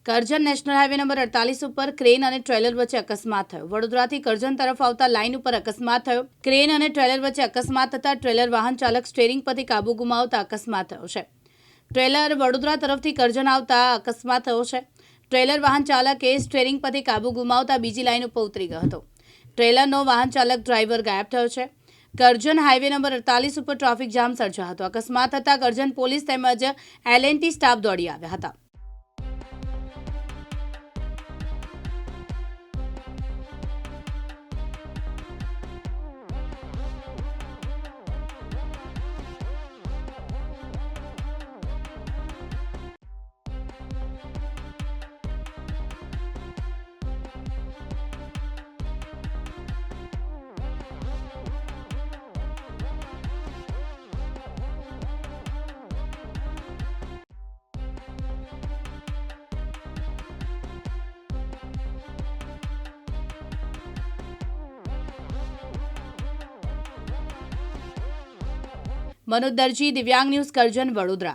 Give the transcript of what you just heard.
Karjan national highway number 48 ઉપર crane અને trailer વચ્ચે અકસ્માત થયો। વડોદરાથી કરજણ તરફ આવતા લાઇન ઉપર અકસ્માત થયો। ક્રેન અને ટ્રેલર વચ્ચે અકસ્માત થતા ટ્રેલર વાહન ચાલક સ્ટીયરિંગ પરથી કાબુ ગુમાવતા અકસ્માત થયો છે। ટ્રેલર વડોદરા તરફથી કરજણ આવતા અકસ્માત થયો છે। ટ્રેલર વાહન ચાલકે સ્ટીયરિંગ પરથી કાબુ ગુમાવતા બીજી લાઇન ઉપર ઉતરી ગયો હતો। ટ્રેલરનો વાહન ચાલક ડ્રાઈવર ગાયબ થયો છે। કરજણ હાઈવે નંબર 48 ઉપર ટ્રાફિક જામ સર્જાયો હતો। અકસ્માત થતા કરજણ પોલીસ તેમજ L&T સ્ટાફ દોડી આવ્યા હતા। મનોજ દરજી, દિવ્યાંગ ન્યૂઝ, કરજણ, વડોદરા।